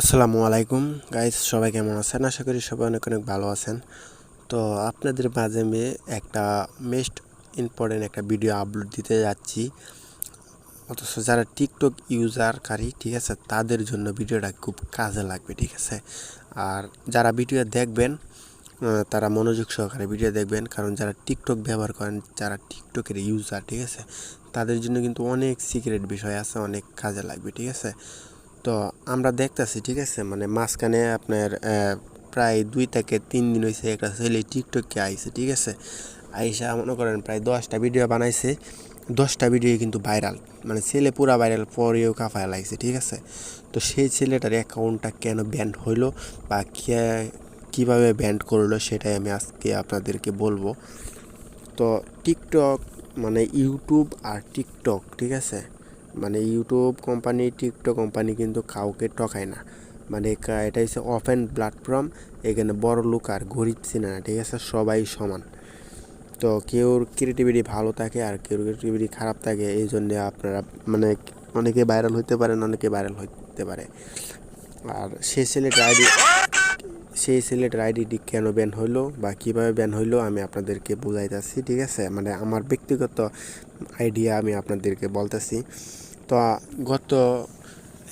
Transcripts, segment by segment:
আসসালামু আলাইকুম গাইস, সবাই কেমন আছেন? আশা করি সবাই অনেক অনেক ভালো আছেন। তো আপনাদের মাঝে আমি একটা মোস্ট ইম্পর্টেন্ট একটা ভিডিও আপলোড দিতে যাচ্ছি। অথচ যারা টিকটক ইউজারকারী, ঠিক আছে, তাদের জন্য ভিডিওটা খুব কাজে লাগবে, ঠিক আছে। আর যারা ভিডিও দেখবেন তারা মনোযোগ সহকারে ভিডিও দেখবেন, কারণ যারা টিকটক ব্যবহার করেন, যারা টিকটকের ইউজার, ঠিক আছে, তাদের জন্য কিন্তু অনেক সিক্রেট বিষয় আছে, অনেক কাজে লাগবে, ঠিক আছে। তো আমরা দেখতেছি, ঠিক আছে, মানে মাঝখানে আপনার প্রায় 2 থেকে 3 দিন হয়েছে একটা ছেলে টিকটকে আইছে, ঠিক আছে। আইসা মনে করেন প্রায় 10টা ভিডিও বানাইছে, 10টা ভিডিও কিন্তু ভাইরাল, মানে ছেলে পুরা ভাইরাল, পরেও কাফায় লাগছে, ঠিক আছে। তো সেই ছেলেটার অ্যাকাউন্টটা কেন ব্যান্ড হইলো বা কীভাবে ব্যান্ড করলো সেটাই আমি আজকে আপনাদেরকে বলবো। তো টিকটক মানে ইউটিউব আর টিকটক, ঠিক আছে, মানে ইউটিউব কোম্পানি, টিকটক কোম্পানি কিন্তু কাউকে ঠকায় না। মানে এটা হচ্ছে ওপেন প্ল্যাটফর্ম, এখানে বড় লোক আর গরিব চিনে না, ঠিক আছে, সবাই সমান। তো কেউর ক্রিয়েটিভিটি ভালো থাকে আর কেউর ক্রিয়েটিভিটি খারাপ থাকে, এই জন্যে আপনারা মানে অনেকে ভাইরাল হইতে পারেন, অনেকে ভাইরাল হইতে পারে। আর সেই সিলেটের আইডিটি কেন ব্যান হইলো বা কীভাবে ব্যান হইলো আমি আপনাদেরকে বোঝাইতেছি, ঠিক আছে। মানে আমার ব্যক্তিগত আইডিয়া আমি আপনাদেরকে বলতেছি। তো গত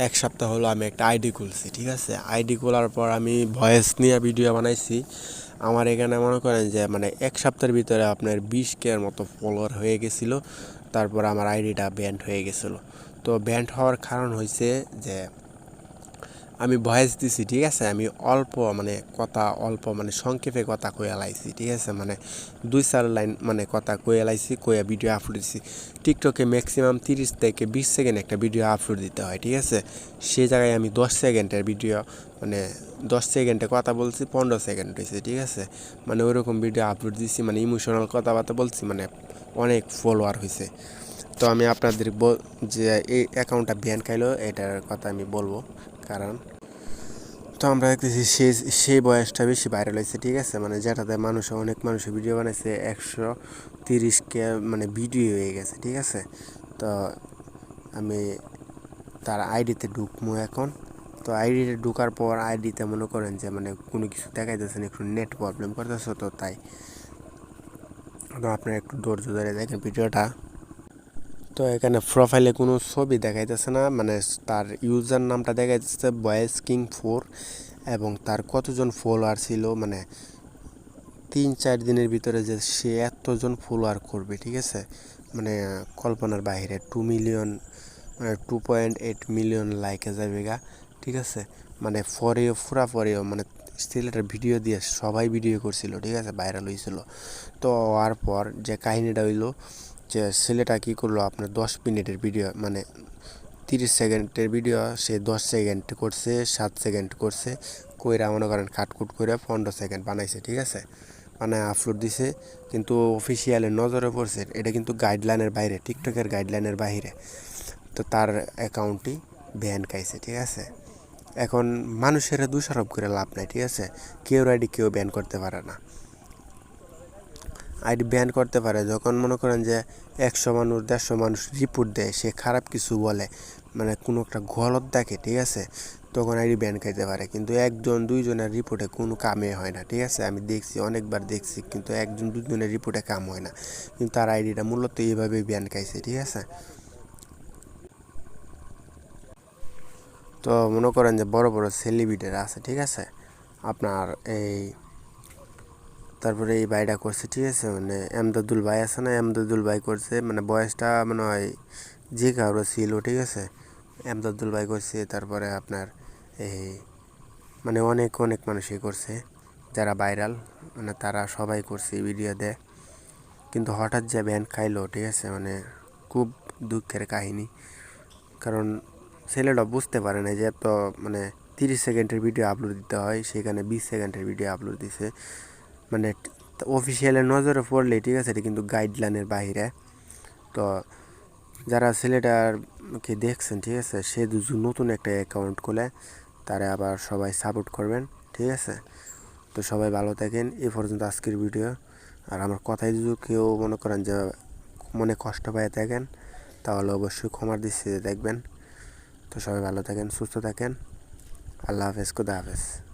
1 সপ্তাহ হলো আমি একটা আইডি খুলছি, ঠিক আছে। আইডি খোলার পর আমি ভয়েস নিয়ে ভিডিও বানাইছি। আমার এখানে মনে করেন যে মানে 1 সপ্তাহের ভিতরে আপনার 20K মতো ফলোয়ার হয়ে গেছিলো। তারপর আমার আইডিটা ব্যান্ড হয়ে গেছিলো। তো ব্যান্ড হওয়ার কারণ হয়েছে যে আমি ভয়েস দিছি, ঠিক আছে, আমি অল্প মানে সংক্ষেপে কথা কয়ে লাইছি, ঠিক আছে, মানে 2-4 লাইন মানে কথা কয়ে লাইছি, কয়ে ভিডিও আপলোড দিছি। টিকটকে ম্যাক্সিমাম 30 থেকে 20 সেকেন্ড একটা ভিডিও আপলোড দিতে হয়, ঠিক আছে। সেই জায়গায় আমি 10 সেকেন্ডের ভিডিও, মানে 10 সেকেন্ডে কথা বলছি, 15 সেকেন্ড হয়েছে, ঠিক আছে। মানে ওইরকম ভিডিও আপলোড দিছি, মানে ইমোশনাল কথাবার্তা বলছি, মানে অনেক ফলোয়ার হয়েছে। তো আমি আপনাদের যে এই অ্যাকাউন্টটা ব্যান খাইলো এটার কথা আমি বলবো কারণ। তো আমরা দেখতেছি সেই বয়সটা বেশি ভাইরাল হয়েছে, ঠিক আছে, মানে যেটাতে অনেক মানুষের ভিডিও বানাইছে, 130K মানে ভিডিও হয়ে গেছে, ঠিক আছে। তো আমি তার আইডিতে ঢুকবো এখন। তো আইডিতে ঢুকার পর আইডিতে মনে করেন যে মানে কোনো কিছু দেখাইতেছে না, একটু নেট প্রবলেম করতেছে, তো তাই। তো আপনারা একটু ধৈর্য ধরে দেখেন ভিডিওটা। তো এখানে প্রোফাইলে কোনো ছবি দেখাইতেছে না, মানে তার ইউজার নামটা দেখাইতেছে বয়েস কিং 4 এবং তার কতজন ফলোয়ার ছিল, মানে 3-4 দিনের ভিতরে যে সে এতজন ফলোয়ার করবে, ঠিক আছে, মানে কল্পনার বাইরে 2 মিলিয়ন, মানে 2.8 মিলিয়ন লাইকে যাবে গা, ঠিক আছে। মানে পরেও মানে সিলেটের ভিডিও দিয়ে সবাই ভিডিও করছিল, ঠিক আছে, ভাইরাল হয়েছিল। তো হওয়ার পর যে কাহিনিটা হইলো যে ছেলেটা কী করলো, আপনার 10 মিনিটের ভিডিও, মানে 30 সেকেন্ডের ভিডিও সে 10 সেকেন্ড করছে, 7 সেকেন্ড করছে, কইরা মনে করেন কাটকুট করে 15 সেকেন্ড বানাইছে, ঠিক আছে, মানে আপলোড দিছে। কিন্তু অফিসিয়ালের নজরে পড়ছে, এটা কিন্তু গাইডলাইনের বাইরে, টিকটকের গাইডলাইনের বাইরে। তো তার অ্যাকাউন্টটি ব্যান খাইছে, ঠিক আছে। এখন মানুষেরা দোষারোপ করে লাভ নাই, ঠিক আছে, কেউ আইডি কেউ ব্যান করতে পারে না। আইডি ব্যান করতে পারে যখন মনে করেন যে 100 মানুষ 150 মানুষ রিপোর্ট দেয়, সে খারাপ কিছু বলে, মানে কোনো একটা গলত দেখে, ঠিক আছে, তখন আইডি ব্যান খাইতে পারে। কিন্তু 1-2 জনের রিপোর্টে কোনো কামে হয় না, ঠিক আছে, আমি দেখছি, অনেকবার দেখছি, কিন্তু 1-2 জনের রিপোর্টে কাম হয় না, কিন্তু তার আইডিটা মূলত এইভাবে ব্যান খাইছে, ঠিক আছে। তো মনে করেন যে বড় বড় সেলিব্রিটিরা আছে, ঠিক আছে, আপনার এই তারপরে এই ভাইটা করছে, ঠিক আছে, মানে এমদাদুল ভাই আছে না, এমদাদুল ভাই করছে, মানে বয়সটা মনে হয় যে কারো ছিল, ঠিক আছে, এমদাদুল ভাই করছে। তারপরে আপনার এই মানে অনেক অনেক মানুষই করছে যারা ভাইরাল, মানে তারা সবাই করছে ভিডিও দেয়। কিন্তু হঠাৎ যে ব্যান খাইলো, ঠিক আছে, মানে খুব দুঃখের কাহিনী। কারণ ছেলেটা বুঝতে পারে না যে এত মানে 30 সেকেন্ডের ভিডিও আপলোড দিতে হয়, সেখানে 20 সেকেন্ডের ভিডিও আপলোড দিছে। মানে অফিসিয়ালের নজরে পড়লে, ঠিক আছে, এটা কিন্তু গাইডলাইনের বাইরে। তো যারা ছেলেটাকে দেখছেন, ঠিক আছে, সে নতুন একটা অ্যাকাউন্ট খুলে তারা আবার সবাই সাপোর্ট করবেন, ঠিক আছে। তো সবাই ভালো থাকেন। এই পর্যন্ত আজকের ভিডিও। আর আমার কথায় যদি কেউ মনে করেন যে মনে কষ্ট পেয়ে থাকেন, তাহলে অবশ্যই ক্ষমার দৃষ্টিতে দেখবেন। তো সবাই ভালো থাকেন, সুস্থ থাকেন। আল্লাহ হাফেজ, খুদা হাফেজ।